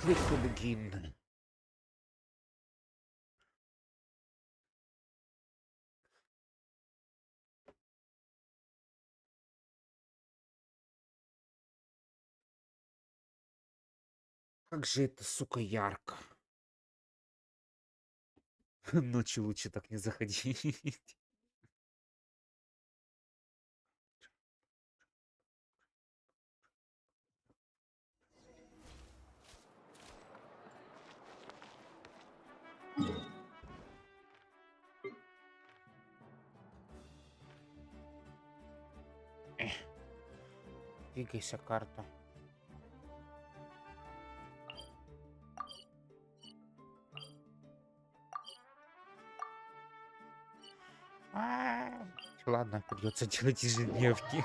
Click to begin. Как же это, сука, ярко. Ночью лучше так не заходить. Двигайся, карта. Ладно, придется делать ежедневки.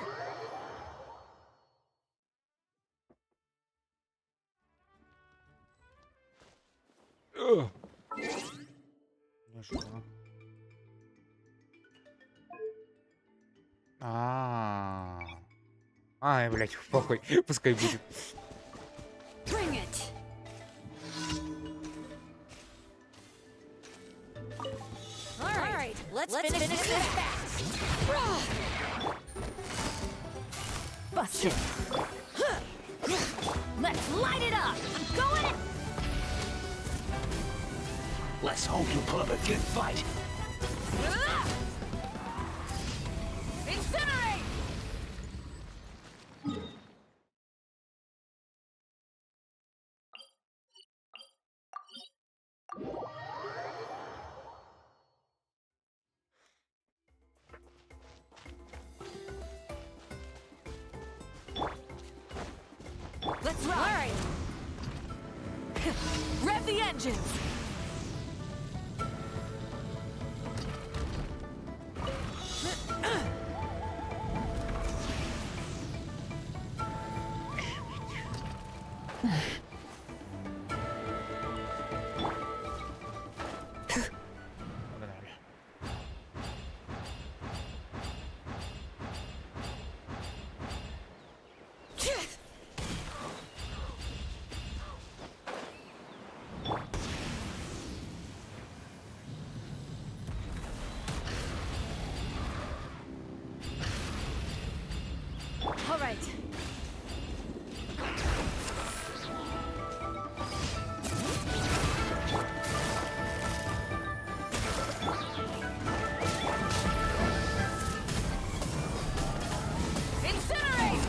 Блять, похуй, пускай будет. Let's finish this fast. Bust it. Let's light it up. I'm going. Let's hope you put up a good fight. Incinerate. Let's run. All right. Rev the engines. All right. Incinerate!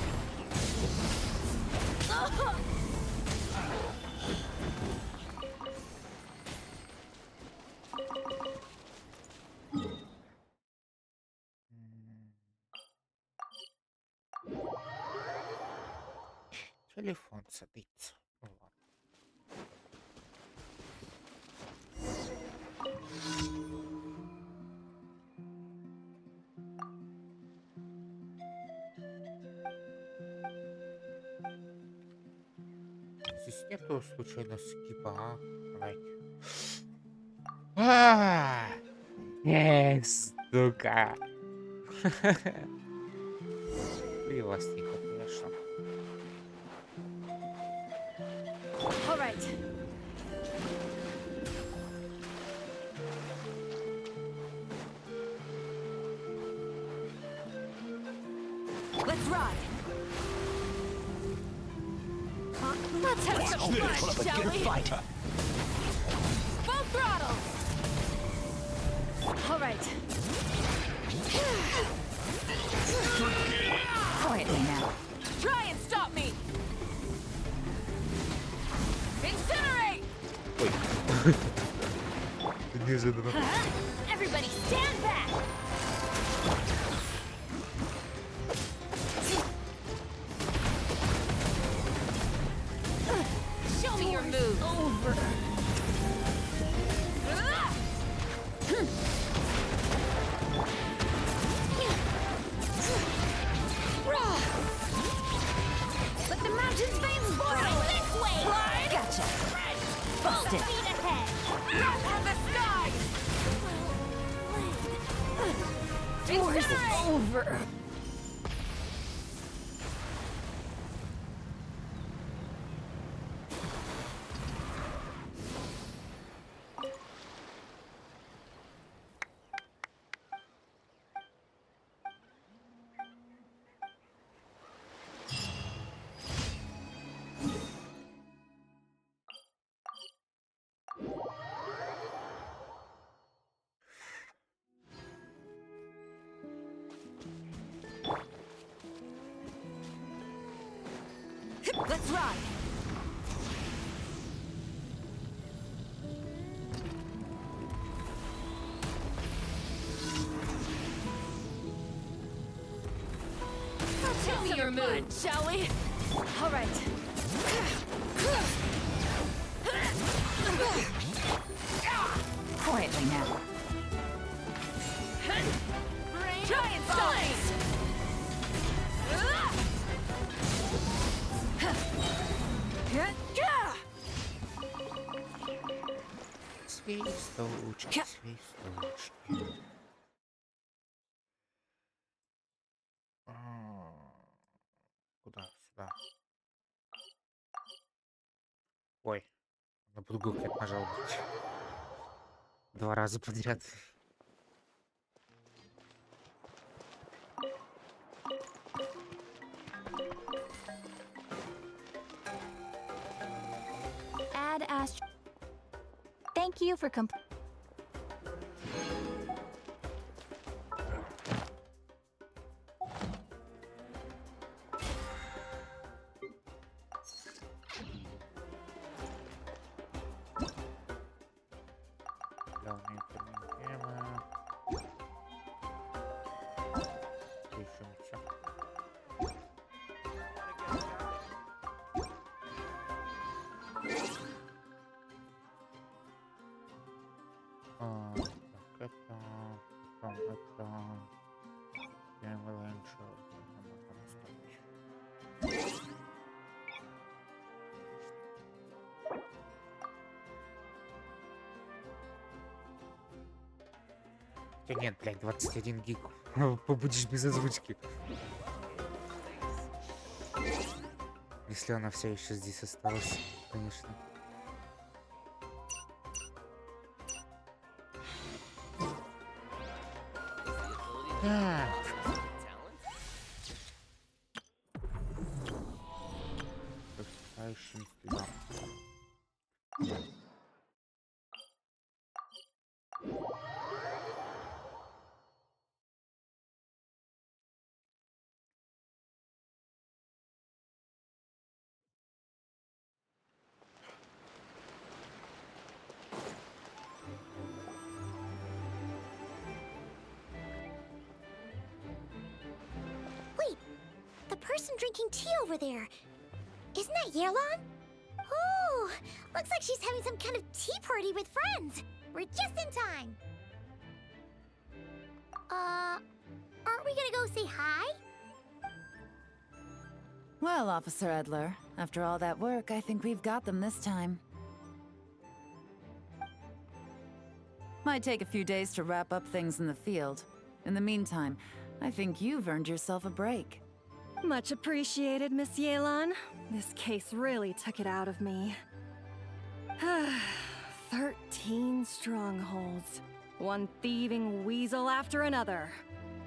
Телефон садится. Здесь нету случайно скипа, давайте. Сука. Клевостенько, конечно. All right. Let's ride. Let's have some fun, shall we? Full throttle. All right. Quietly now. Try and stop me. Incinerate. Ой. Неожиданно. Everybody stand back. Show me your move. Over. Let the mountains veins boil. This way. Gotcha. Bust it. Feet ahead. Not from the sky. Doors over. Let's ride. Show me your move, shall we? All right. Quietly now. Try and stop me! Свисточки, свисточки. Куда? Сюда. Ой, на другую клетку нажал. Два раза подряд. Add Ast. Thank you for Главные проблемы. Еще не все. Так, это... Потом это... Avalanche. Можно оставить. Хотя нет, блядь, 21 гиг. Побудешь без озвучки. Если она все еще здесь осталась, конечно. Так. Повторяющим стилем. Wait, the person drinking tea over there. Isn't that Yerlon? Oh, looks like she's having some kind of tea party with friends. We're just in time. Aren't we gonna go say hi? Well, Officer Edler, after all that work, I think we've got them this time. Might take a few days to wrap up things in the field. In the meantime, I think you've earned yourself a break. Much appreciated, Miss Yelan. This case really took it out of me. 13 strongholds. One thieving weasel after another.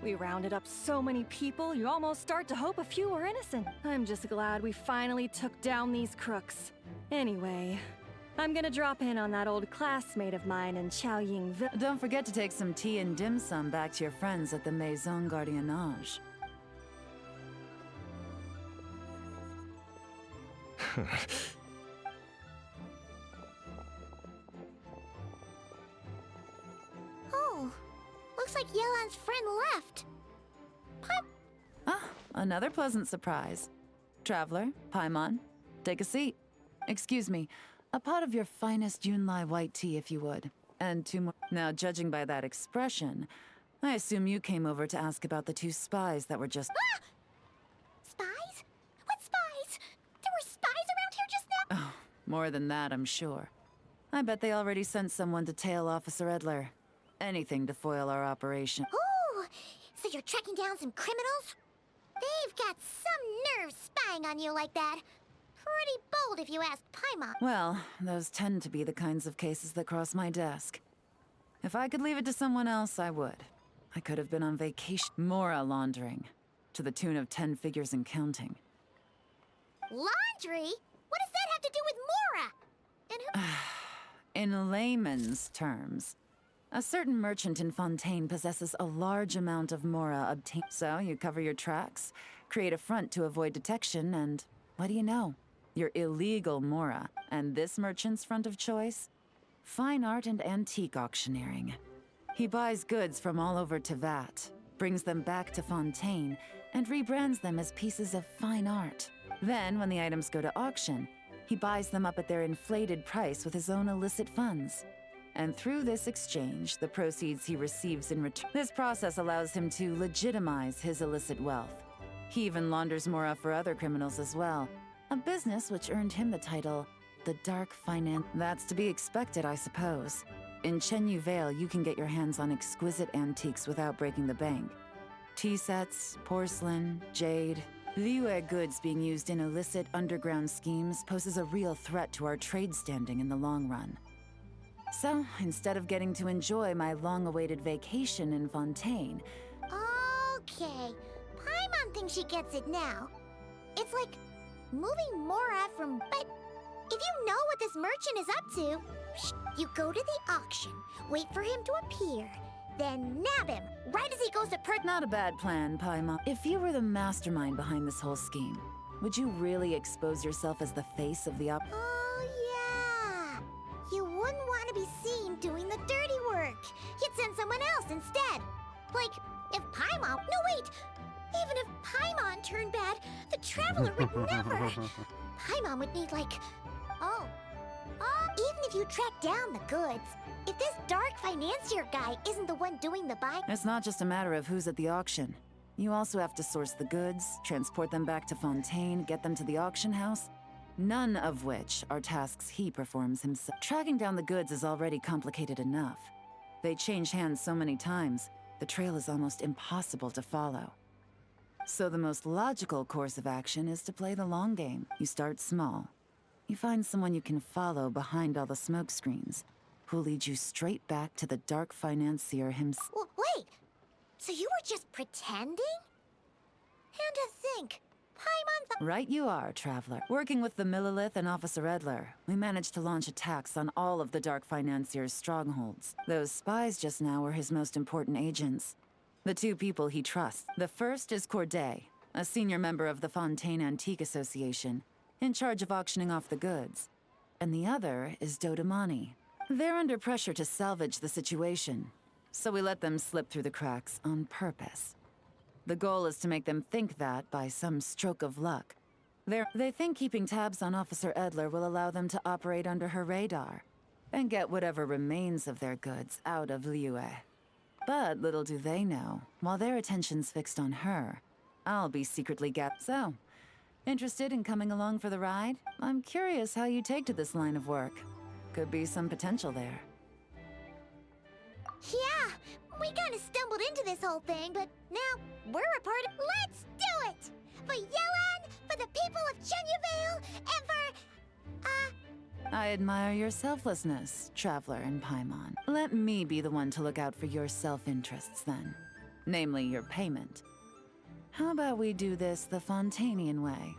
We rounded up so many people, you almost start to hope a few were innocent. I'm just glad we finally took down these crooks. Anyway, I'm gonna drop in on that old classmate of mine in Chaoying Village. Don't forget to take some tea and dim sum back to your friends at the Maison Gardiennage. Oh, looks like Yelan's friend left. Ah, another pleasant surprise. Traveler, Paimon, take a seat. Excuse me, a pot of your finest Yunlai white tea, if you would. And 2 more. Now, judging by that expression, I assume you came over to ask about the 2 spies that were just... Spies? What spies? There were spies around here just now? Oh, more than that, I'm sure. I bet they already sent someone to tail Officer Edler. Anything to foil our operation. Oh, so you're tracking down some criminals? They've got some nerve spying on you like that. Pretty bold if you ask Paimon. Well, those tend to be the kinds of cases that cross my desk. If I could leave it to someone else, I would. I could have been on vacation. Mora laundering, to the tune of 10 figures and counting. Laundry? What does that have to do with Mora? And who? In layman's terms, a certain merchant in Fontaine possesses a large amount of Mora obtained. So you cover your tracks, create a front to avoid detection, and what do you know? Your illegal Mora, and this merchant's front of choice? Fine art and antique auctioneering. He buys goods from all over Tevat, brings them back to Fontaine, and rebrands them as pieces of fine art. Then, when the items go to auction, he buys them up at their inflated price with his own illicit funds. And through this exchange, the proceeds he receives in return. This process allows him to legitimize his illicit wealth. He even launders Mora for other criminals as well. A business which earned him the title, the Dark Finance. That's to be expected, I suppose. In Chenyu Vale, you can get your hands on exquisite antiques without breaking the bank. Tea sets, porcelain, jade. Liyue goods being used in illicit underground schemes poses a real threat to our trade standing in the long run. So, instead of getting to enjoy my long-awaited vacation in Fontaine... Okay, Paimon thinks she gets it now. It's like moving Mora from... But if you know what this merchant is up to, you go to the auction, wait for him to appear, then nab him right as he goes to Not a bad plan, Paimon. If you were the mastermind behind this whole scheme, would you really expose yourself as the face of the Oh, yeah. You wouldn't want to be seen doing the dirty work. You'd send someone else instead. Like, if Paimon... No, wait! Even if Paimon turned bad, the Traveler would never... Paimon would need, like... Oh. Even if you track down the goods, if this dark financier guy isn't the one doing the buying... It's not just a matter of who's at the auction. You also have to source the goods, transport them back to Fontaine, get them to the auction house. None of which are tasks he performs himself. Tracking down the goods is already complicated enough. They change hands so many times, the trail is almost impossible to follow. So the most logical course of action is to play the long game. You start small. You find someone you can follow behind all the smoke screens, who'll lead you straight back to the dark financier himself. Wait! So you were just pretending? And to think, Paimon... Right you are, Traveler. Working with the Millilith and Officer Edler, we managed to launch attacks on all of the Dark Financier's strongholds. Those spies just now were his most important agents. The two people he trusts. The first is Corday, a senior member of the Fontaine Antique Association, in charge of auctioning off the goods. And the other is Dodamani. They're under pressure to salvage the situation, so we let them slip through the cracks on purpose. The goal is to make them think that, by some stroke of luck, they think keeping tabs on Officer Edler will allow them to operate under her radar and get whatever remains of their goods out of Liyue. But little do they know, while their attention's fixed on her, I'll be secretly So, interested in coming along for the ride? I'm curious how you take to this line of work. Could be some potential there. Yeah, we kind of stumbled into this whole thing, but now we're a part of... Let's do it! For Yelan, for the people of Chenyu Vale, and for... I admire your selflessness, Traveler and Paimon. Let me be the one to look out for your self-interests then. Namely, your payment. How about we do this the Fontainian way?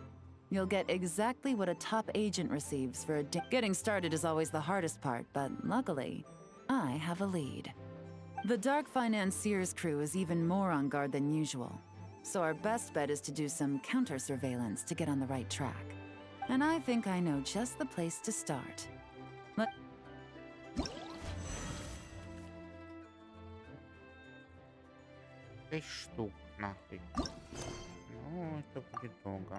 You'll get exactly what a top agent receives for a day. Getting started is always the hardest part, but luckily, I have a lead. The Dark Financier's crew is even more on guard than usual, so our best bet is to do some counter-surveillance to get on the right track. And I think I know just the place to start. Шесть штук, нахуй. Ну, это будет долго.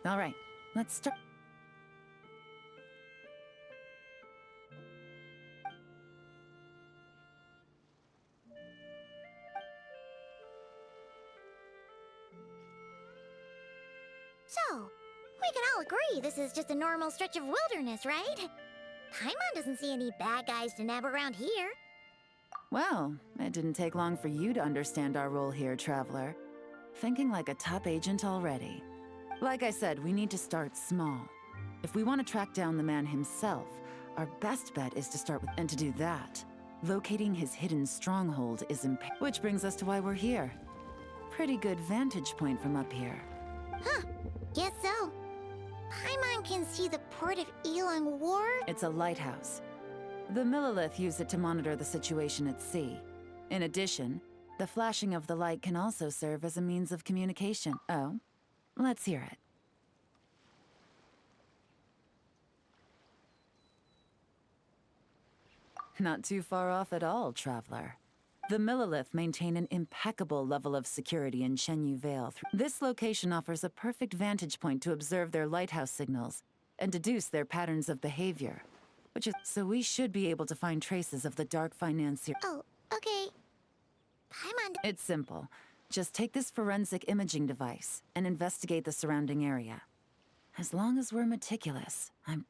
All right, let's start. So, we can all agree this is just a normal stretch of wilderness, right? Paimon doesn't see any bad guys to nab around here. Well, it didn't take long for you to understand our role here, Traveler. Thinking like a top agent already. Like I said, we need to start small. If we want to track down the man himself, our best bet is to start with... And to do that, locating his hidden stronghold is imperative. Which brings us to why we're here. Pretty good vantage point from up here. Huh, guess so. Paimon can see the port of Elang Ward? It's a lighthouse. The Millilith use it to monitor the situation at sea. In addition, the flashing of the light can also serve as a means of communication. Oh, let's hear it. Not too far off at all, traveler. The Millilith maintain an impeccable level of security in Shenyu Vale. This location offers a perfect vantage point to observe their lighthouse signals and deduce their patterns of behavior. So we should be able to find traces of the dark financier. Oh, okay. Paimon... It's simple. Just take this forensic imaging device and investigate the surrounding area. As long as we're meticulous, I'm...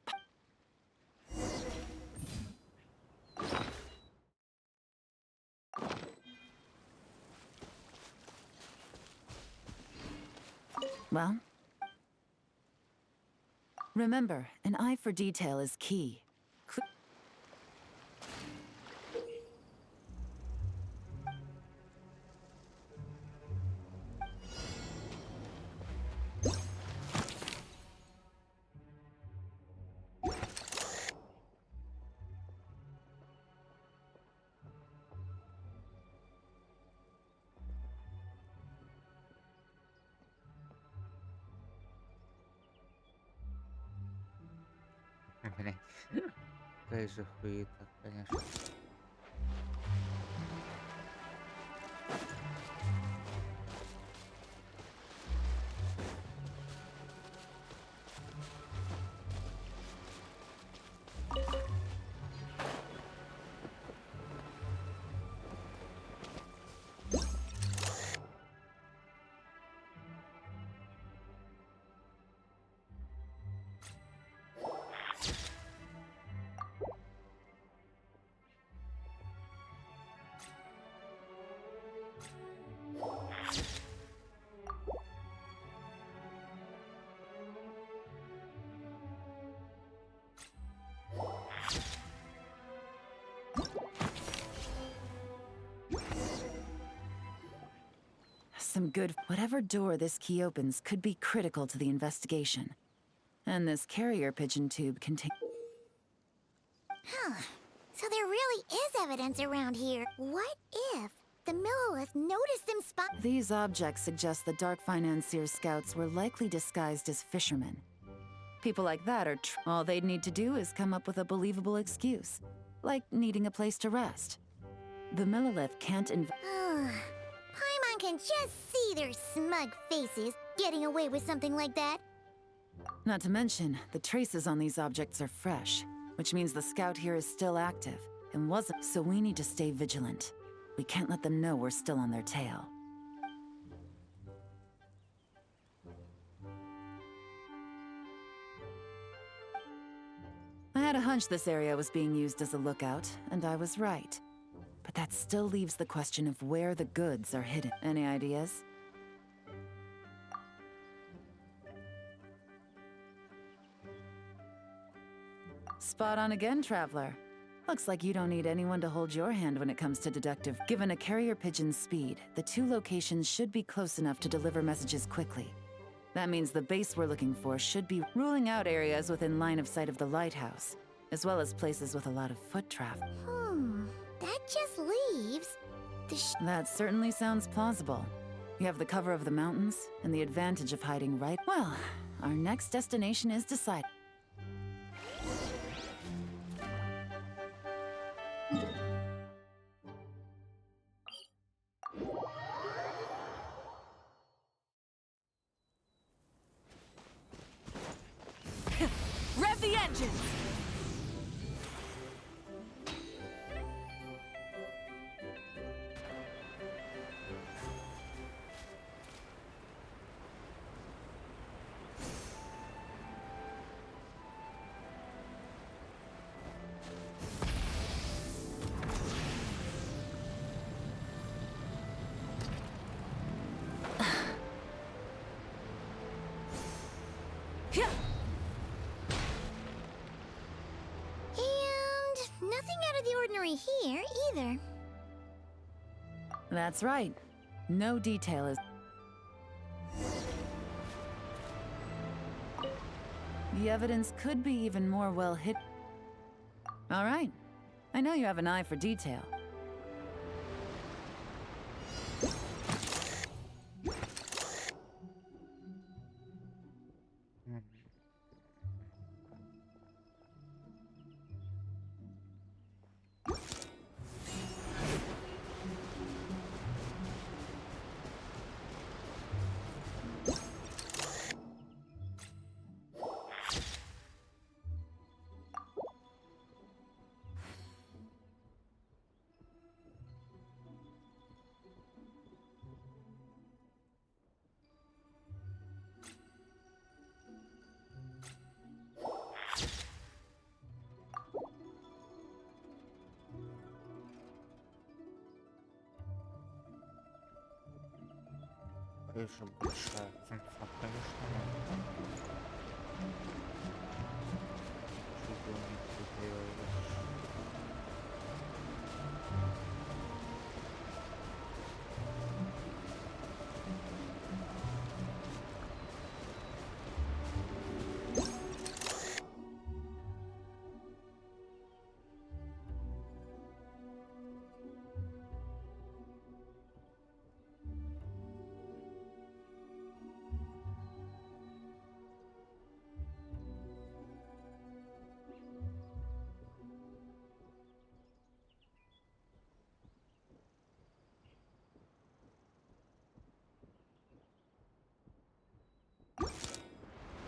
Well? Remember, an eye for detail is key. Блин. Какая же хуета, конечно. Some good... Whatever door this key opens could be critical to the investigation. And this carrier pigeon tube contains... Huh. So there really is evidence around here. What if the Millilith noticed them spot... These objects suggest the Dark Financier scouts were likely disguised as fishermen. People like that are all they'd need to do is come up with a believable excuse. Like needing a place to rest. The Millilith can't Paimon can just see their smug faces getting away with something like that. Not to mention, the traces on these objects are fresh, which means the scout here is still active, and wasn't. So we need to stay vigilant. We can't let them know we're still on their tail. I had a hunch this area was being used as a lookout, and I was right. But that still leaves the question of where the goods are hidden. Any ideas? Spot on again, traveler. Looks like you don't need anyone to hold your hand when it comes to deductive. Given a carrier pigeon's speed, the two locations should be close enough to deliver messages quickly. That means the base we're looking for should be ruling out areas within line of sight of the lighthouse, as well as places with a lot of foot traffic. That just leaves the That certainly sounds plausible. You have the cover of the mountains, and the advantage of hiding right... Well, our next destination is decided. Rev the engines! And nothing out of the ordinary here, either. That's right. No detail is... The evidence could be even more well hidden. All right. I know you have an eye for detail. Крыша большая, сенсор, конечно, надо. Чего не делаешь?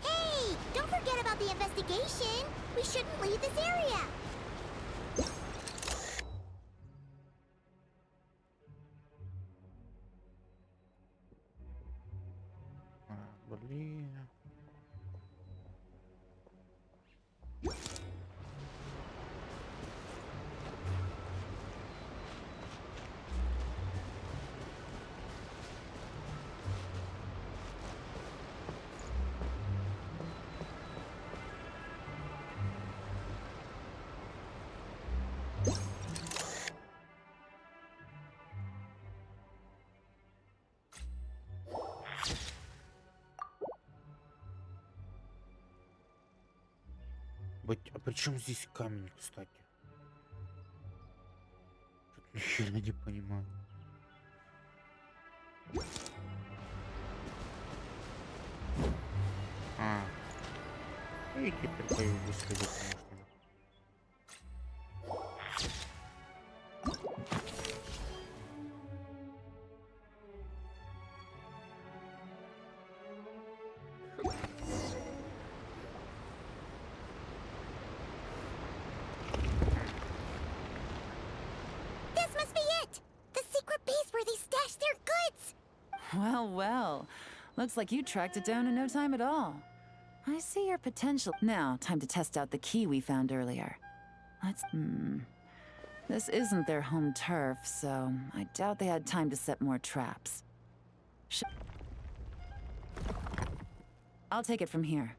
Hey, don't forget about the investigation. We shouldn't leave this area. Блин. А при чем здесь камень, кстати? Что-то ни хера не понимаю. И теперь появились следы, конечно. This must be it! The secret base where they stash their goods! Well, well. Looks like you tracked it down in no time at all. I see your potential. Now, time to test out the key we found earlier. Let's... This isn't their home turf, so I doubt they had time to set more traps. I'll take it from here.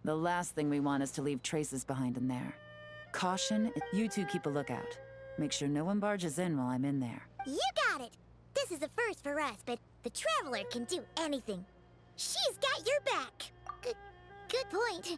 The last thing we want is to leave traces behind in there. Caution, you two keep a lookout. Make sure no one barges in while I'm in there. You got it! This is a first for us, but the Traveler can do anything. She's got your back! Good point.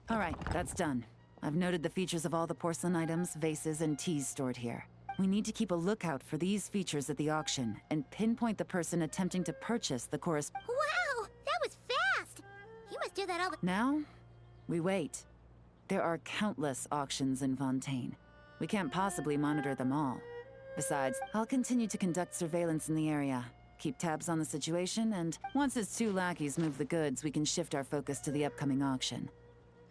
All right, that's done. I've noted the features of all the porcelain items, vases, and teas stored here. We need to keep a lookout for these features at the auction and pinpoint the person attempting to purchase the Wow! That was fast! You must do that all the... Now, we wait. There are countless auctions in Fontaine. We can't possibly monitor them all. Besides, I'll continue to conduct surveillance in the area, keep tabs on the situation, and once his two lackeys move the goods, we can shift our focus to the upcoming auction.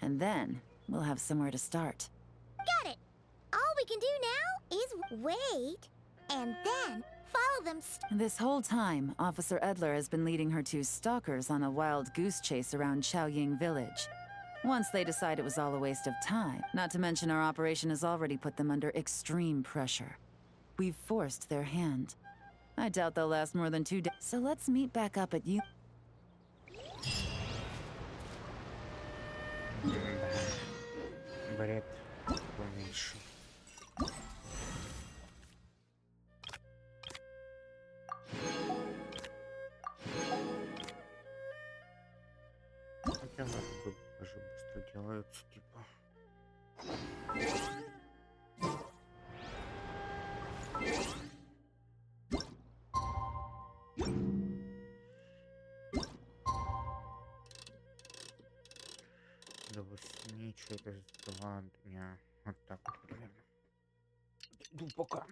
And then, we'll have somewhere to start. Got it! All we can do now is wait, and then follow them. This whole time, Officer Edler has been leading her two stalkers on a wild goose chase around Chaoying Village. Once they decide it was all a waste of time, not to mention our operation has already put them under extreme pressure. We've forced their hand. I doubt they'll last more than 2 days, so let's meet back up at you. Бред полнейший. Хотя вроде даже быстро делаются, типа. До 8 через 2 дня. Вот так вот примерно. Иду пока.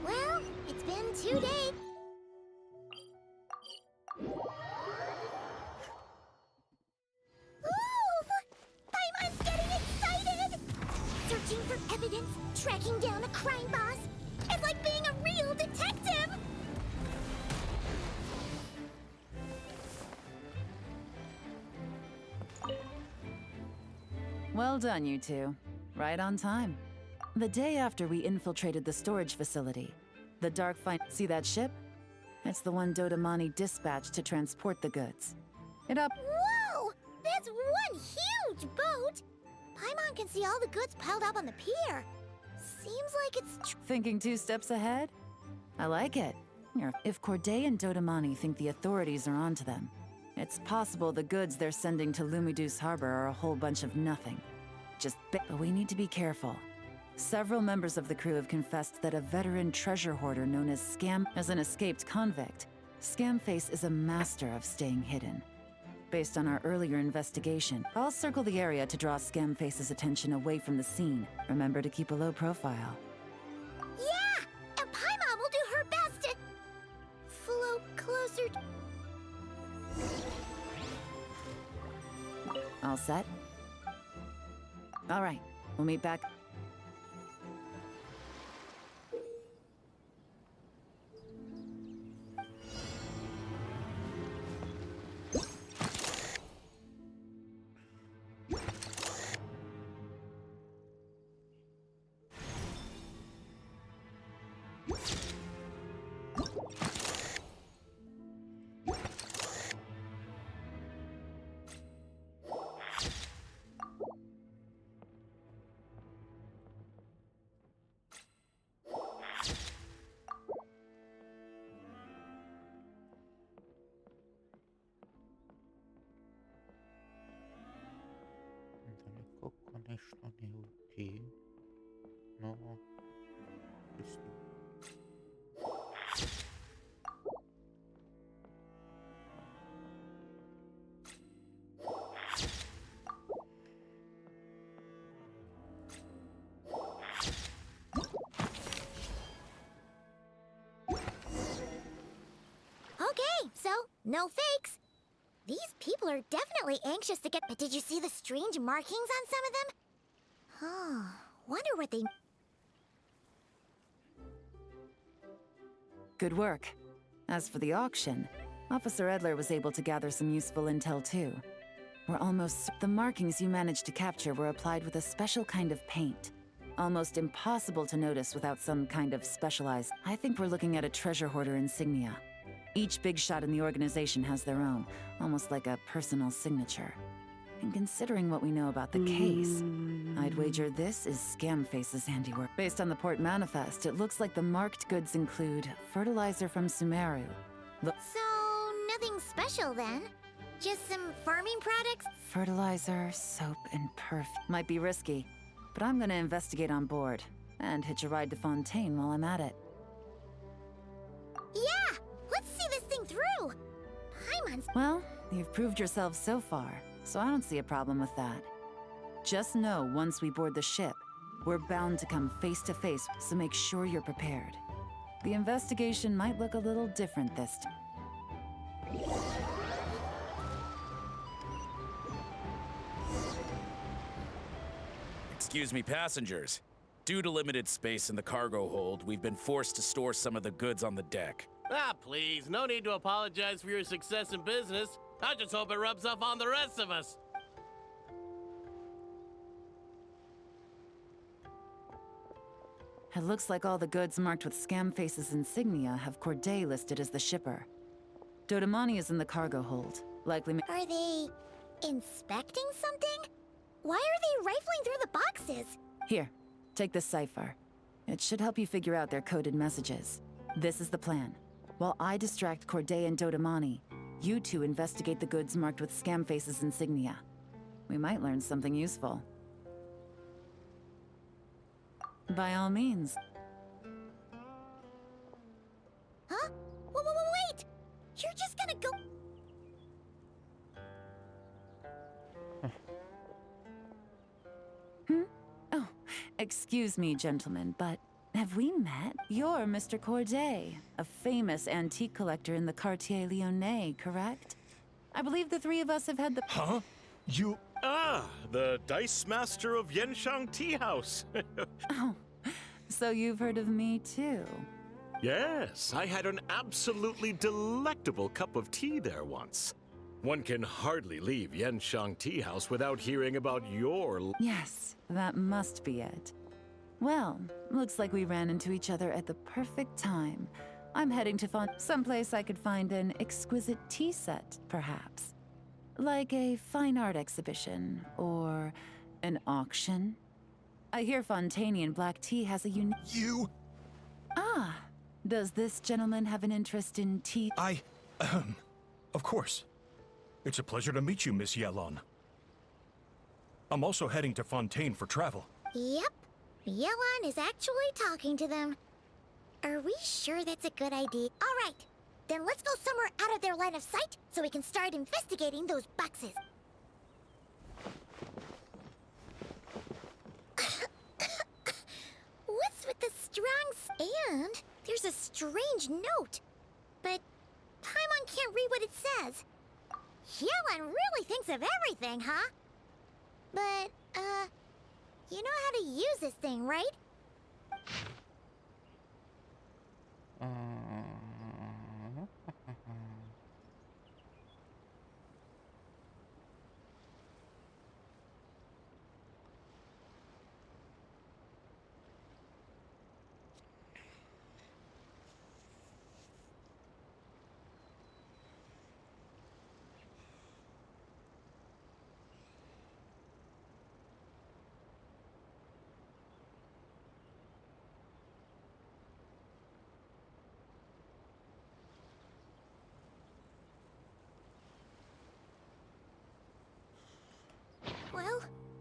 Well, it's been 2 days. Ooh! Paimon's getting excited! Searching for evidence, tracking down a crime boss. It's like being a real detective! Well done, you two. Right on time. The day after we infiltrated the storage facility, the Dark see that ship? It's the one Dodamani dispatched to transport the goods. Whoa! That's one huge boat! Paimon can see all the goods piled up on the pier. Seems like it's Thinking 2 steps ahead? I like it. If Corday and Dodamani think the authorities are onto them, it's possible the goods they're sending to Lumidus Harbor are a whole bunch of nothing. But we need to be careful. Several members of the crew have confessed that a veteran treasure hoarder known as Scam as an escaped convict. Scamface is a master of staying hidden. Based on our earlier investigation, I'll circle the area to draw Scamface's attention away from the scene. Remember to keep a low profile. Yeah! And Paimon will do her best to float closer. All set? All right, we'll meet back. Далеко, конечно, не уйти, но если Okay, so no fakes. These people are definitely anxious to get. But did you see the strange markings on some of them? Huh. Wonder what they. Good work. As for the auction, Officer Edler was able to gather some useful intel too. We're almost... The markings you managed to capture were applied with a special kind of paint. Almost impossible to notice without some kind of specialized... I think we're looking at a treasure hoarder insignia. Each big shot in the organization has their own, almost like a personal signature. And considering what we know about the case, I'd wager this is Scamface's handiwork. Based on the port manifest, it looks like the marked goods include fertilizer from Sumeru. So, nothing special then? Just some farming products? Fertilizer, soap, and perfume. Might be risky, but I'm gonna investigate on board and hitch a ride to Fontaine while I'm at it. Yeah! Let's see this thing through! Paimon's... Well, you've proved yourself so far, so I don't see a problem with that. Just know once we board the ship, we're bound to come face to face, so make sure you're prepared. The investigation might look a little different this time. Excuse me, passengers. Due to limited space in the cargo hold, we've been forced to store some of the goods on the deck. Ah, please, no need to apologize for your success in business. I just hope it rubs off on the rest of us. It looks like all the goods marked with Scamface's insignia have Corday listed as the shipper. Dodamani is in the cargo hold, likely Are they... inspecting something? Why are they rifling through the boxes? Here, take this cipher. It should help you figure out their coded messages. This is the plan. While I distract Corday and Dodamani, you two investigate the goods marked with Scamface's insignia. We might learn something useful. By all means. Huh? Wait! You're just gonna go... Oh, excuse me, gentlemen, but have we met? You're Mr. Corday, a famous antique collector in the Quartier Lyonnais, correct? I believe the three of us have had the... Huh? You... Ah, the Dice Master of Yenshang Tea House. Oh, so you've heard of me too? Yes, I had an absolutely delectable cup of tea there once. One can hardly leave Yenshang Tea House without hearing about your... Yes, that must be it. Well, looks like we ran into each other at the perfect time. I'm heading to someplace I could find an exquisite tea set, perhaps. Like a fine art exhibition, or an auction. I hear Fontainian black tea has a unique... You... Ah, does this gentleman have an interest in tea? Of course. It's a pleasure to meet you, Miss Yelon. I'm also heading to Fontaine for travel. Yep. Yelon is actually talking to them. Are we sure that's a good idea? All right. Then let's go somewhere out of their line of sight so we can start investigating those boxes. What's with the strong and there's a strange note. But Paimon can't read what it says. Yelon really thinks of everything, huh? But, you know how to use this thing, right?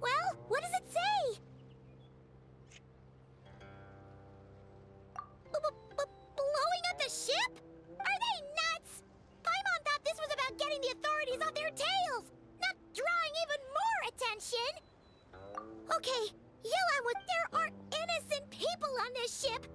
Well, what does it say? Blowing up the ship? Are they nuts? Paimon thought this was about getting the authorities off their tails, not drawing even more attention. Okay, Yelon, there are innocent people on this ship.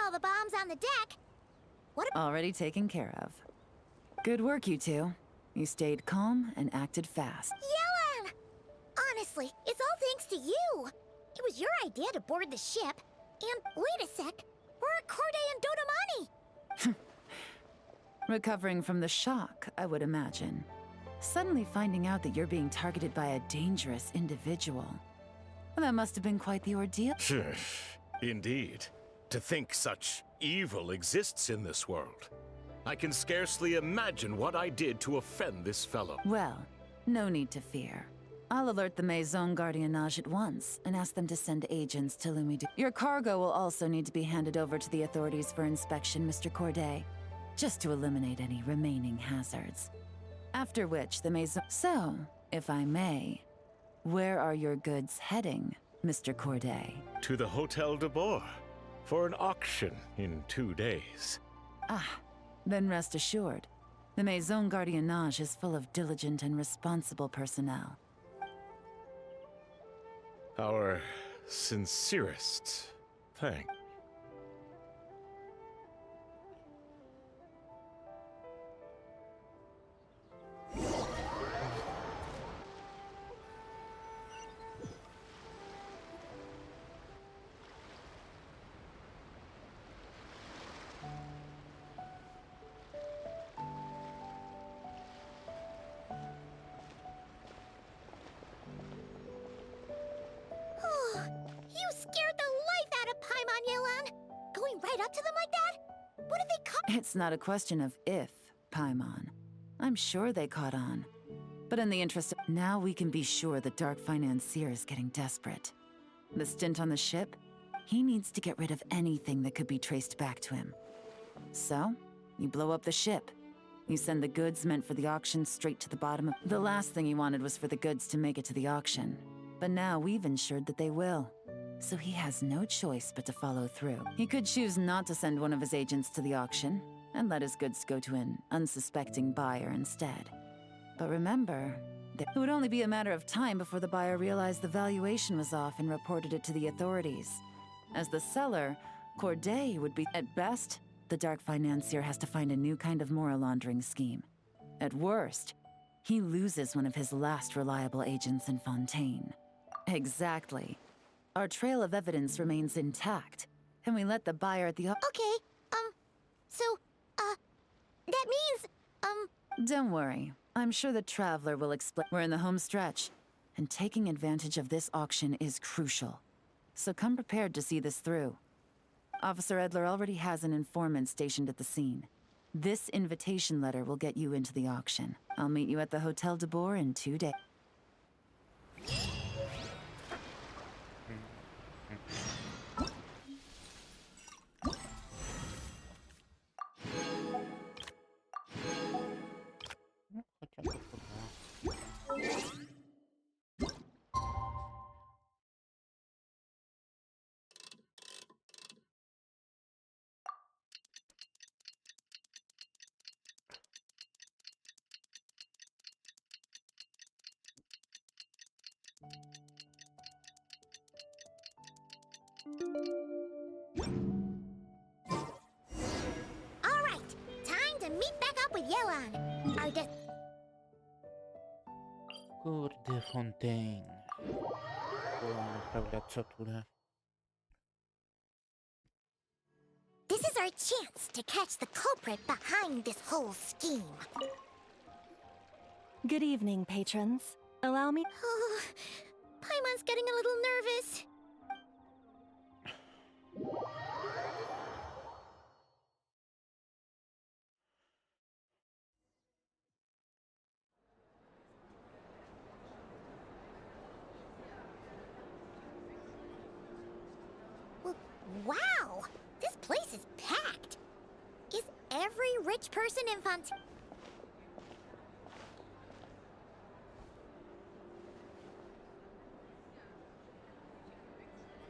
all the bombs on the deck. What about Already taken care of. Good work, you two. You stayed calm and acted fast. Yelan? Honestly, it's all thanks to you. It was your idea to board the ship. And wait a sec, we're at Corday and Dodomani. Recovering from the shock, I would imagine. Suddenly finding out that you're being targeted by a dangerous individual. Well, that must have been quite the ordeal. Indeed. To think such evil exists in this world. I can scarcely imagine what I did to offend this fellow. Well, no need to fear. I'll alert the Maison Gardiennage at once and ask them to send agents to Lumidu. Your cargo will also need to be handed over to the authorities for inspection, Mr. Corday, just to eliminate any remaining hazards. After which, the Maison... So, if I may, where are your goods heading, Mr. Corday? To the Hotel de Bois for an auction in 2 days. Ah, then rest assured. The Maison Gardiennage is full of diligent and responsible personnel. Our sincerest thanks. You scared the life out of Paimon, Yelan. Going right up to them like that? What did they call? It's not a question of if, Paimon. I'm sure they caught on. But in the interest of... Now we can be sure the Dark Financier is getting desperate. The stint on the ship? He needs to get rid of anything that could be traced back to him. So, you blow up the ship. You send the goods meant for the auction straight to the bottom of... The last thing he wanted was for the goods to make it to the auction. But now we've ensured that they will. So he has no choice but to follow through. He could choose not to send one of his agents to the auction and let his goods go to an unsuspecting buyer instead. But remember, it would only be a matter of time before the buyer realized the valuation was off and reported it to the authorities. As the seller, Corday would be... At best, the Dark Financier has to find a new kind of moral laundering scheme. At worst, he loses one of his last reliable agents in Fontaine. Exactly. Our trail of evidence remains intact, and we let the buyer at the... Okay, that means, Don't worry. I'm sure the Traveler will explain. We're in the home stretch, and taking advantage of this auction is crucial. So come prepared to see this through. Officer Edler already has an informant stationed at the scene. This invitation letter will get you into the auction. I'll meet you at the Hotel de Bois in 2 days. all right, time to meet back up with Yelan. Our Kurde, Fontaine. Naprawdę, co tu? This is our chance to catch the culprit behind this whole scheme. Good evening, patrons. Allow me... Oh, Paimon's getting a little nervous. Wow! This place is packed! Is every rich person in Fontaine...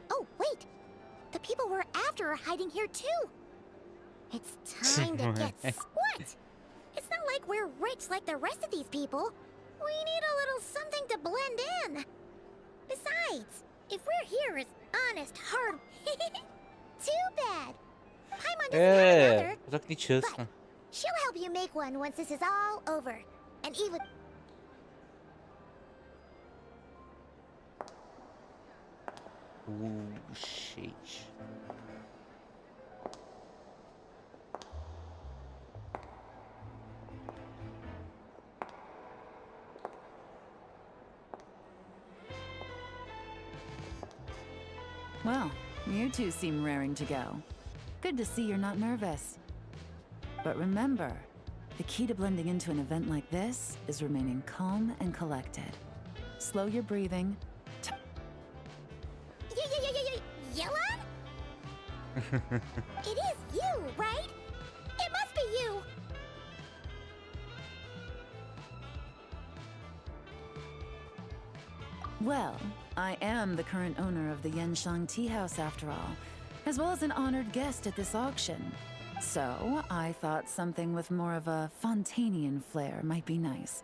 Oh, wait! The people we're after are hiding here too! It's time to get... What? It's not like we're rich like the rest of these people. We need a little something to blend in. Besides, if we're here as honest, hard... Too bad. Paimon doesn't have another, так нечестно. she'll help you make one once this is all over. And even... Sheesh. Well, you two seem raring to go. Good to see you're not nervous. But remember, the key to blending into an event like this is remaining calm and collected. Slow your breathing. Yelon? It is you, right? It must be you! Well, I am the current owner of the Yanshang Tea House after all, as well as an honored guest at this auction. So, I thought something with more of a Fontanian flair might be nice.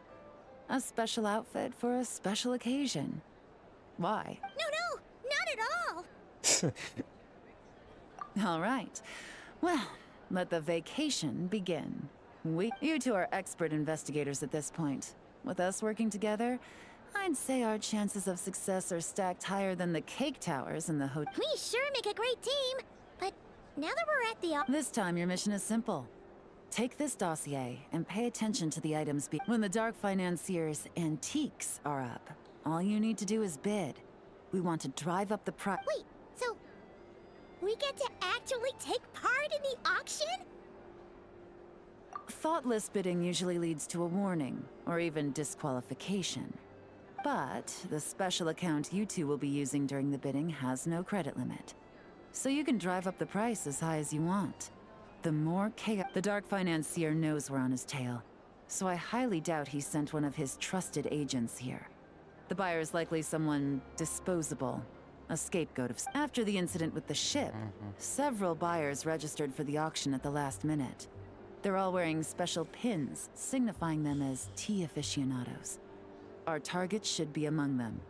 A special outfit for a special occasion. Why? No, not at all! All right. Well, let the vacation begin. You two are expert investigators at this point. With us working together, I'd say our chances of success are stacked higher than the cake towers in the hotel. We sure make a great team, but now that we're at the... This time, your mission is simple. Take this dossier and pay attention to the items when the Dark Financier's antiques are up. All you need to do is bid. We want to drive up the price. Wait, so... we get to actually take part in the auction? Thoughtless bidding usually leads to a warning, or even disqualification. But the special account you two will be using during the bidding has no credit limit. So you can drive up the price as high as you want. The more chaos... The Dark Financier knows we're on his tail, so I highly doubt he sent one of his trusted agents here. The buyer's likely someone disposable, a scapegoat of... After the incident with the ship, several buyers registered for the auction at the last minute. They're all wearing special pins, signifying them as tea aficionados. Our target should be among them.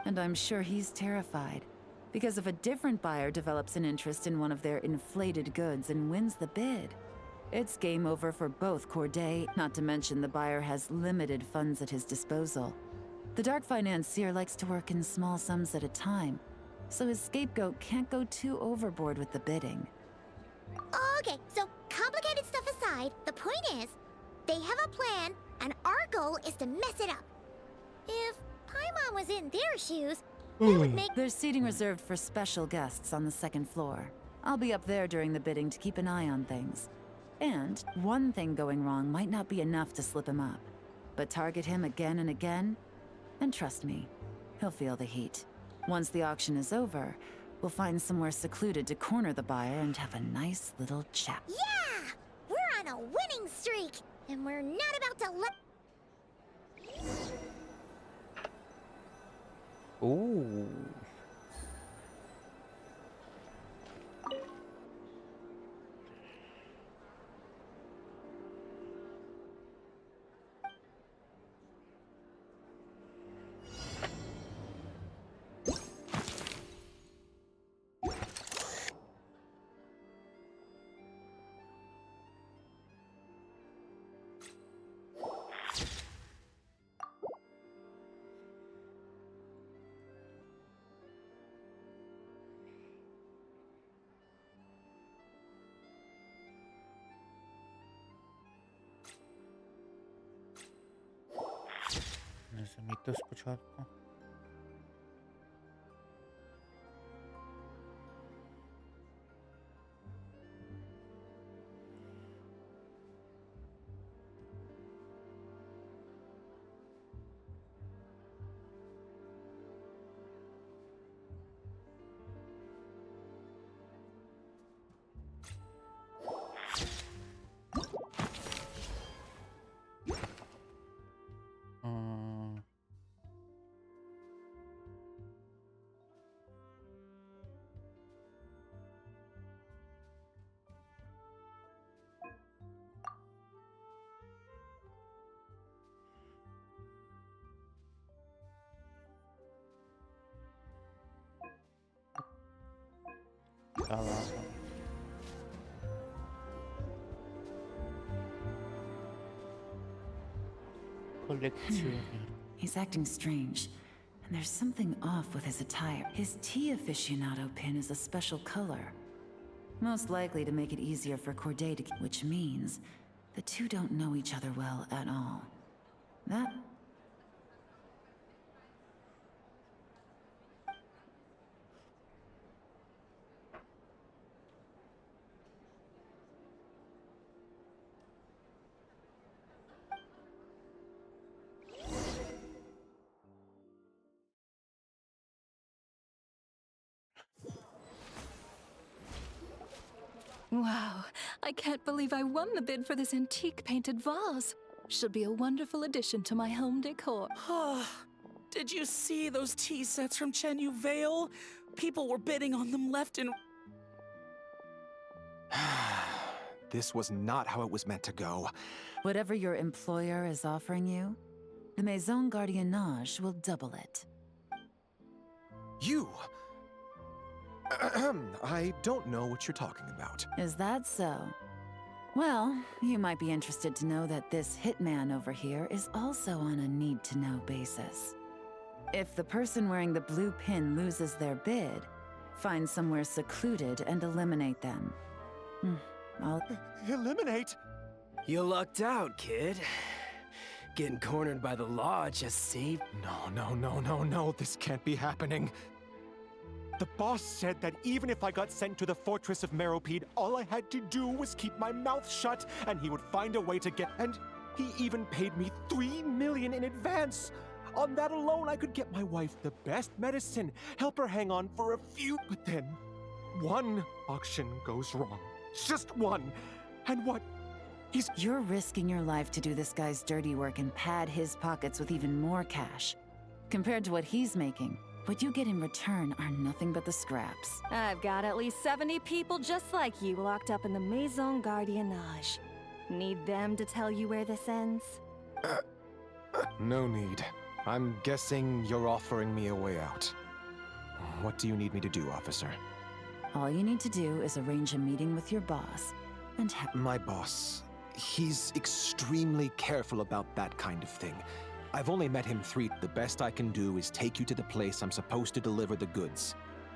And I'm sure he's terrified, because if a different buyer develops an interest in one of their inflated goods and wins the bid, it's game over for both Corday, not to mention the buyer has limited funds at his disposal. The Dark Financier likes to work in small sums at a time, so his scapegoat can't go too overboard with the bidding. Okay, so complicated stuff aside, the point is, they have a plan, and our goal is to mess it up. If Paimon was in their shoes, that would make... There's seating reserved for special guests on the second floor. I'll be up there during the bidding to keep an eye on things. And one thing going wrong might not be enough to slip him up. But target him again and again, and trust me, he'll feel the heat. Once the auction is over, we'll find somewhere secluded to corner the buyer and have a nice little chat. Yeah! We're on a winning streak, and we're not about to let... Ooh. Не замітив спочатку. Та ладно. Коллекционер. He's acting strange, and there's something off with his attire. His tea aficionado pin is a special color. Most likely to make it easier for Corday to... Which means the two don't know each other well at all. That... Wow, I can't believe I won the bid for this antique painted vase. Should be a wonderful addition to my home decor. Did you see those tea sets from Chenyu Vale? People were bidding on them left and... This was not how it was meant to go. Whatever your employer is offering you, the Maison Gardiennage will double it. You! I don't know what you're talking about. Is that so? Well, you might be interested to know that this hitman over here is also on a need-to-know basis. If the person wearing the blue pin loses their bid, find somewhere secluded and eliminate them. I'll... Eliminate? You lucked out, kid. Getting cornered by the law just saved... No, this can't be happening. The boss said that even if I got sent to the fortress of Meropide, all I had to do was keep my mouth shut, and he would find a way to get... And he even paid me $3 million in advance! On that alone, I could get my wife the best medicine, help her hang on for a few... But then, one auction goes wrong. Just one! And what? You're risking your life to do this guy's dirty work and pad his pockets with even more cash. Compared to what he's making, what you get in return are nothing but the scraps. I've got at least 70 people just like you locked up in the Maison Gardiennage. Need them to tell you where this ends? No need. I'm guessing you're offering me a way out. What do you need me to do, officer? All you need to do is arrange a meeting with your boss and have... My boss. He's extremely careful about that kind of thing. I've only met him 3. The best I can do is take you to the place I'm supposed to deliver the goods.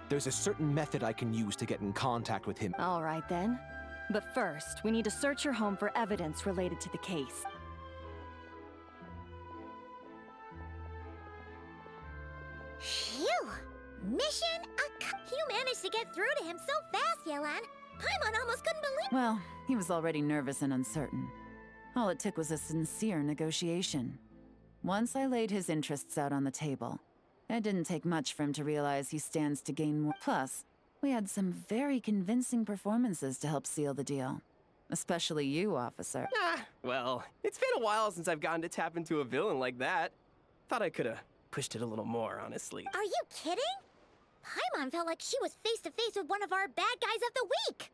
There's a certain method I can use to get in contact with him. All right then. But first, we need to search your home for evidence related to the case. Phew! Mission You managed to get through to him so fast, Yelan. Paimon almost couldn't believe... Well, he was already nervous and uncertain. All it took was a sincere negotiation. Once I laid his interests out on the table, it didn't take much for him to realize he stands to gain more. Plus, we had some very convincing performances to help seal the deal. Especially you, officer. Well, it's been a while since I've gotten to tap into a villain like that. Thought I could've pushed it a little more, honestly. Are you kidding? Paimon felt like she was face to face with one of our bad guys of the week!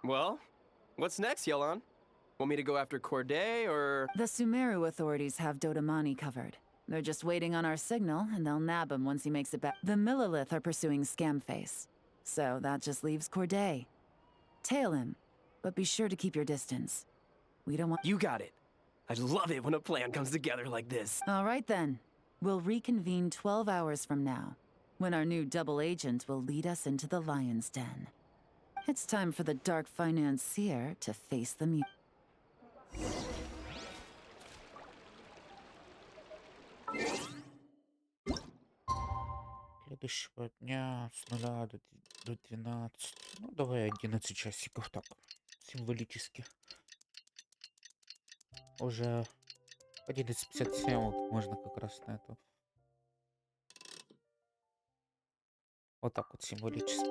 Well, what's next, Yelan? Want me to go after Corday, or...? The Sumeru authorities have Dodamani covered. They're just waiting on our signal, and they'll nab him once he makes it back. The Millilith are pursuing Scamface. So that just leaves Corday. Tail him, but be sure to keep your distance. We don't want... You got it. I love it when a plan comes together like this. All right then. We'll reconvene 12 hours from now, when our new double agent will lead us into the Lion's Den. It's time for the Dark Financier to face the mute. Следующего дня с 0 до 12. Ну, давай 11 часиков так, символически. Уже 11:57 вот можно как раз на это. Вот так вот символически.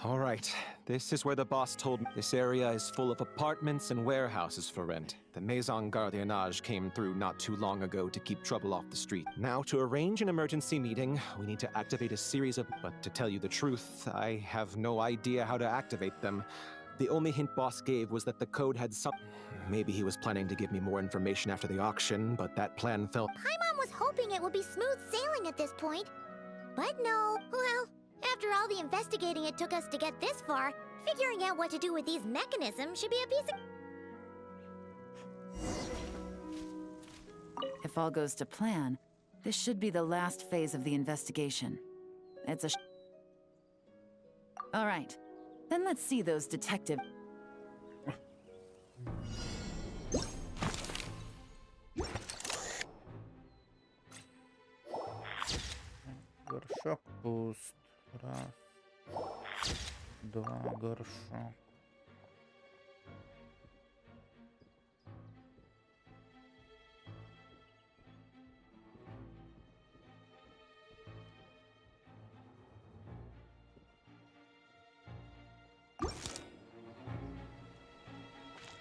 All right, This is where the boss told me. This area is full of apartments and warehouses for rent. The Maison Gardiennage came through not too long ago to keep trouble off the street. Now, to arrange an emergency meeting, we need to activate a series of... But to tell you the truth, I have no idea how to activate them. The only hint boss gave was that the code had some... Maybe he was planning to give me more information after the auction, but that plan fell... Paimon was hoping it would be smooth sailing at this point. But no, well, after all the investigating it took us to get this far, figuring out what to do with these mechanisms should be a piece of... If all goes to plan, this should be the last phase of the investigation. It's a... All right, then let's see those detective... Горшок пуст. Раз. Два горшок.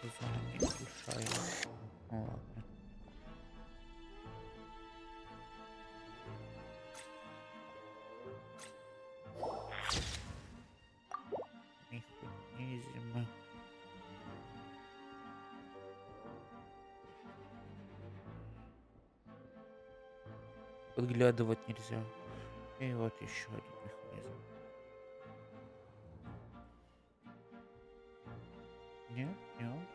Занять мешает. Ладно. Механизмы. Подглядывать нельзя. И вот еще один механизм. Нет, нет.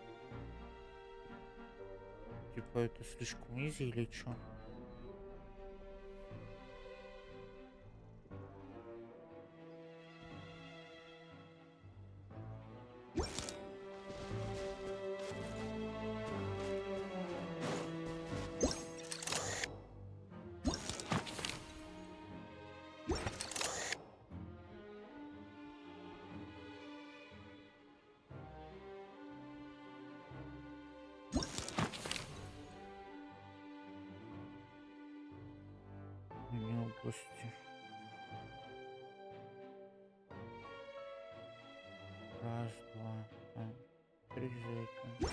Типа это слишком изи или что? Области. Раз, два, три за этим.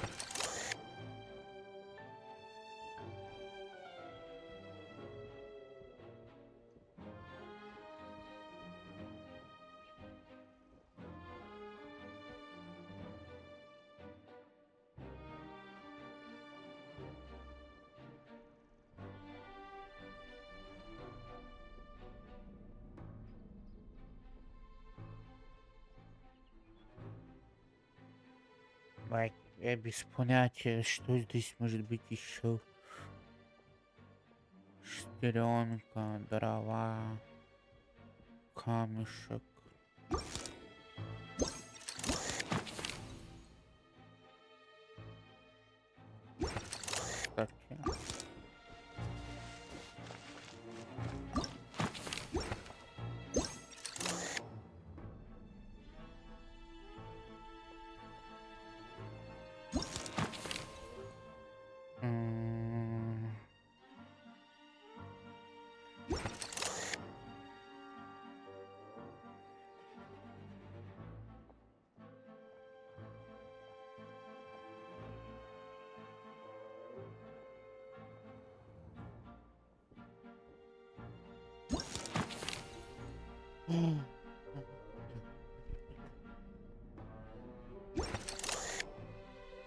Майк, я без понятия, что здесь может быть еще. Шестеренка, дрова, камешек. Кстати.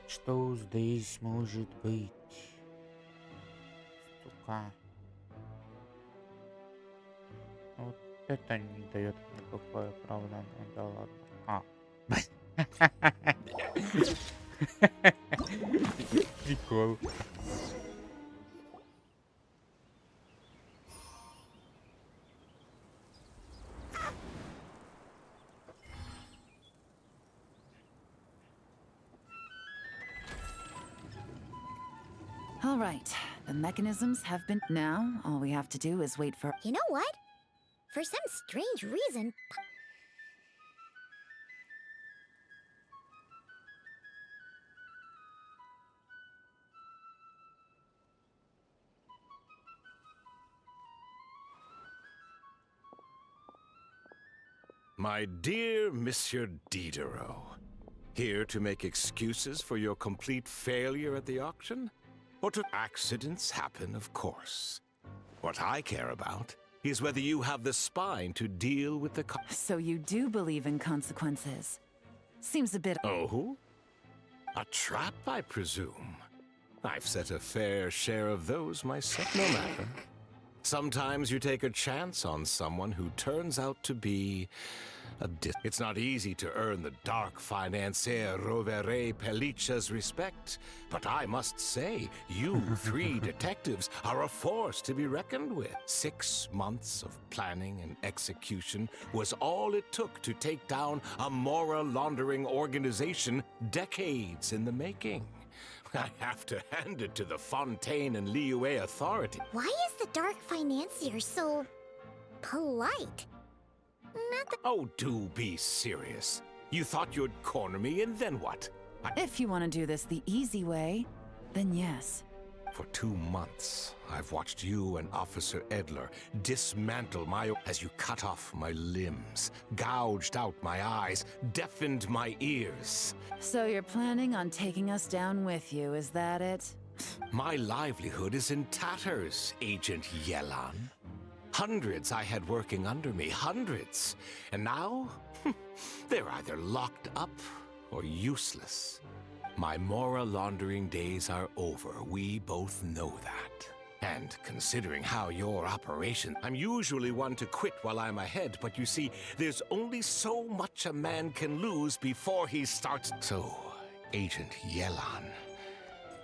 Что здесь может быть? Сука. Вот это не дает никакое оправдание. Да ладно. А. Прикол. All right, the mechanisms have been... Now, all we have to do is wait for... You know what? For some strange reason... My dear Monsieur Diderot, here to make excuses for your complete failure at the auction? Or to accidents happen, of course. What I care about is whether you have the spine to deal with the So you do believe in consequences. Seems a bit... Oh? A trap, I presume. I've set a fair share of those myself. No matter. Sometimes you take a chance on someone who turns out to be it's not easy to earn the dark financier Rovere Pelliccia's respect, but I must say, you three detectives are a force to be reckoned with. 6 months of planning and execution was all it took to take down a moral laundering organization decades in the making. I have to hand it to the Fontaine and Liyue authority. Why is the dark financier so polite? Oh, do be serious. You thought you'd corner me, and then what? If you want to do this the easy way, then yes. For 2 months, I've watched you and Officer Edler dismantle as you cut off my limbs, gouged out my eyes, deafened my ears. So you're planning on taking us down with you, is that it? My livelihood is in tatters, Agent Yelan. Hundreds I had working under me, hundreds. And now, they're either locked up or useless. My moral laundering days are over. We both know that. And considering how your operation... I'm usually one to quit while I'm ahead, but you see, there's only so much a man can lose before he starts... So, Agent Yelan,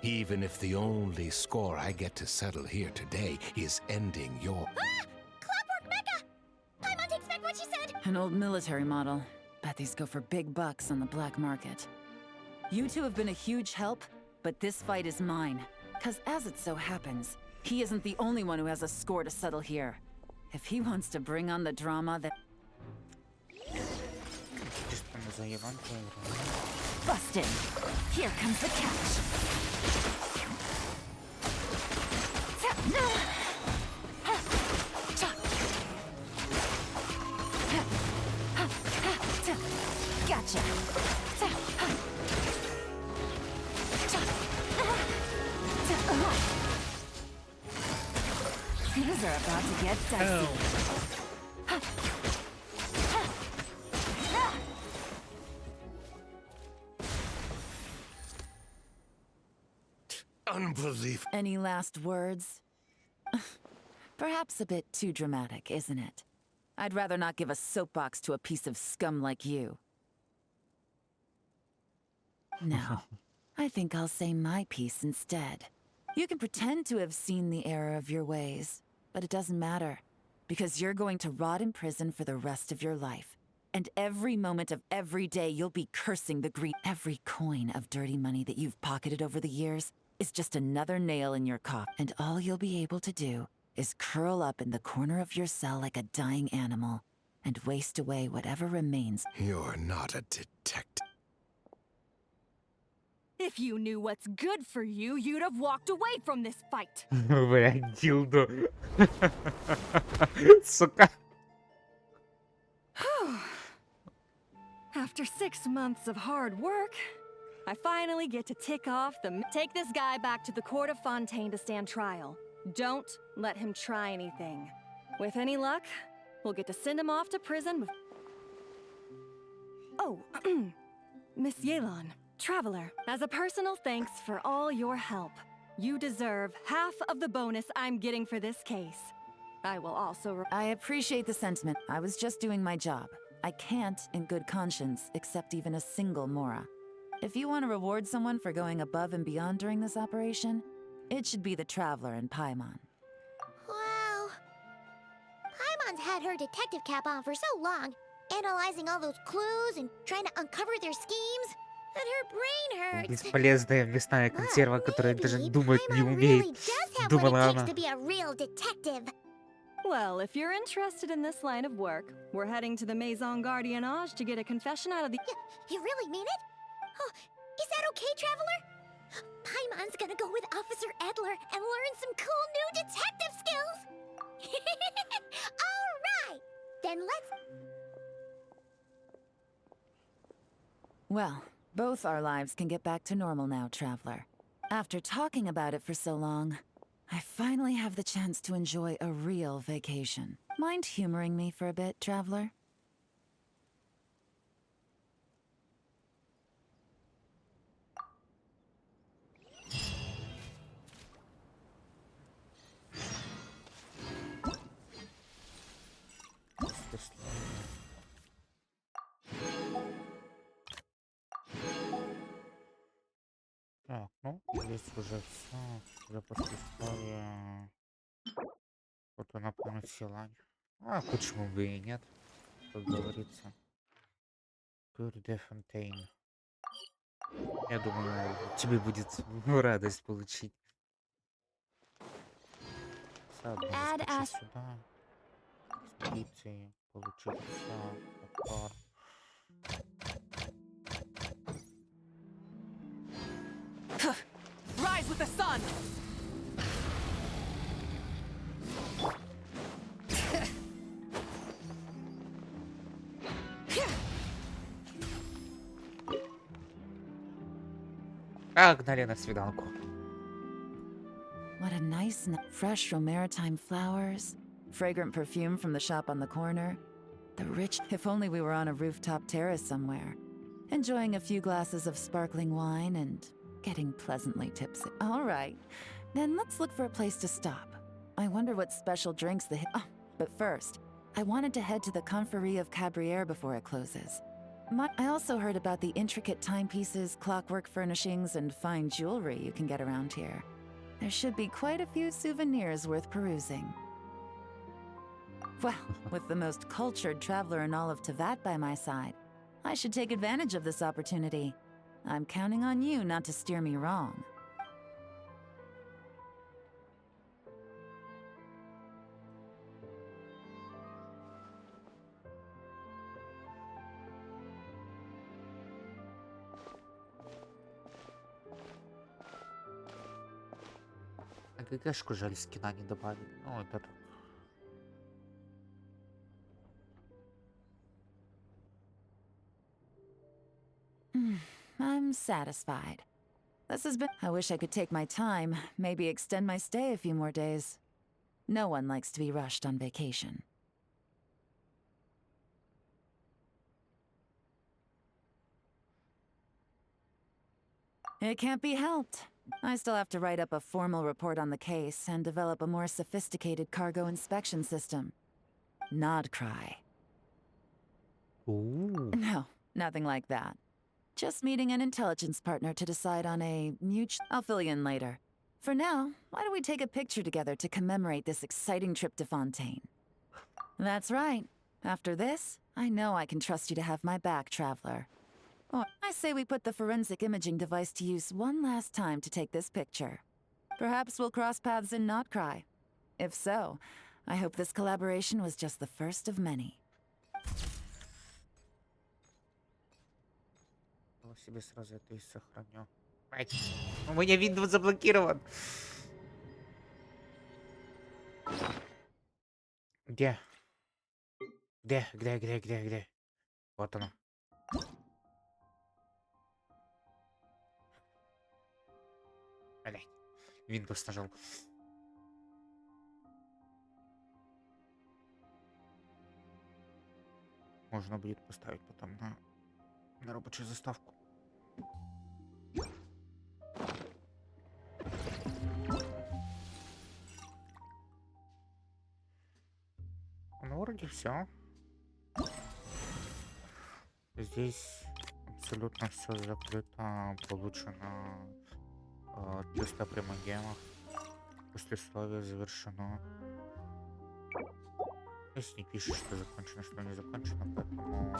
even if the only score I get to settle here today is ending your... What she said. An old military model. Bet these go for big bucks on the black market. You two have been a huge help, but this fight is mine. 'Cause as it so happens, he isn't the only one who has a score to settle here. If he wants to bring on the drama that... Busted! Here comes the catch! Gotcha! Things are about to get dicey. Unbelievable. Any last words? Perhaps a bit too dramatic, isn't it? I'd rather not give a soapbox to a piece of scum like you. No, I think I'll say my piece instead. You can pretend to have seen the error of your ways, but it doesn't matter, because you're going to rot in prison for the rest of your life. And every moment of every day you'll be cursing the greed. Every coin of dirty money that you've pocketed over the years is just another nail in your coffin. And all you'll be able to do is curl up in the corner of your cell like a dying animal and waste away whatever remains. You're not a detective. If you knew what's good for you, you'd have walked away from this fight. Блядь, дилдо. Сука. After 6 months of hard work, I finally get to take this guy back to the court of Fontaine to stand trial. Don't let him try anything. With any luck, we'll get to send him off to prison with... Oh, Miss Yelan, Traveler, as a personal thanks for all your help, you deserve half of the bonus I'm getting for this case. I will also... I appreciate the sentiment. I was just doing my job. I can't, in good conscience, accept even a single mora. If you want to reward someone for going above and beyond during this operation, it should be the Traveler and Paimon. Wow. Paimon's had her detective cap on for so long, analyzing all those clues and trying to uncover their schemes, that her brain hurts. Бесполезная мясная консерва, которая даже думать не Paimon умеет. really does have Думала what it она. takes to be a real detective. Well, if you're interested in this line of work, we're heading to the Maison Gardiennage to get a confession out of the... You really mean it? Oh, is that okay, Traveler? Paimon's gonna go with Officer Edler and learn some cool new detective skills! Alright! Then let's... Well, both our lives can get back to normal now, Traveler. After talking about it for so long, I finally have the chance to enjoy a real vacation. Mind humoring me for a bit, Traveler? Так, ну, здесь уже все. Уже после истории. Вот она помнит села. А почему бы и нет, как говорится. Pure Fontaine. Я думаю, тебе будет радость получить. Садно Add заскочить as сюда. Экспедиции. Получить все. Топор. Rise with the sun! Погнали на свиданку. What a nice, fresh from maritime flowers, fragrant perfume from the shop on the corner, the rich. If only we were on a rooftop terrace somewhere, enjoying a few glasses of sparkling wine and getting pleasantly tipsy. All right, then let's look for a place to stop. I wonder what special drinks the. Oh, but first, I wanted to head to the Confrérie of Cabrières before it closes. I also heard about the intricate timepieces, clockwork furnishings, and fine jewelry you can get around here. There should be quite a few souvenirs worth perusing. Well, with the most cultured traveler in all of Tevat by my side, I should take advantage of this opportunity. I'm counting on you not to steer me wrong. А ГГшку жаль, скина не добавили. Ну, это так. I'm satisfied. This has been. I wish I could take my time, maybe extend my stay a few more days. No one likes to be rushed on vacation. It can't be helped. I still have to write up a formal report on the case and develop a more sophisticated cargo inspection system. Nod cry. Ooh. No, nothing like that. Just meeting an intelligence partner to decide on a mutual. I'll fill you in later. For now, why don't we take a picture together to commemorate this exciting trip to Fontaine? That's right. After this, I know I can trust you to have my back, Traveler. Or I say we put the forensic imaging device to use one last time to take this picture. Perhaps we'll cross paths in Notcry. If so, I hope this collaboration was just the first of many. Я себе сразу это и сохраню. Ай, у меня Windows заблокирован. Где? Где? Вот оно. Блять. Windows нажал. Можно будет поставить потом на рабочую заставку. Ну, вроде все. Здесь абсолютно все закрыто, получено 300 примагемов. Послесловие завершено. Здесь не пишет, что закончено, что не закончено, поэтому...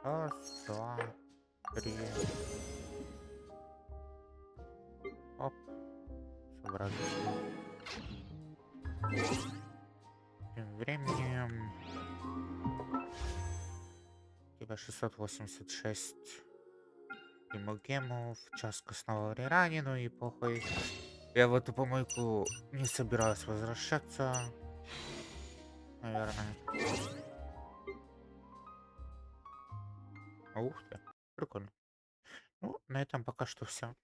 Раз, два, три. Оп. Собрать. Тем временем... У тебя 686 примагемов, час костного рерани, ну и похуй. Я в эту помойку не собираюсь возвращаться. Наверное. Ух ты, прикольно. Ну, на этом пока что все.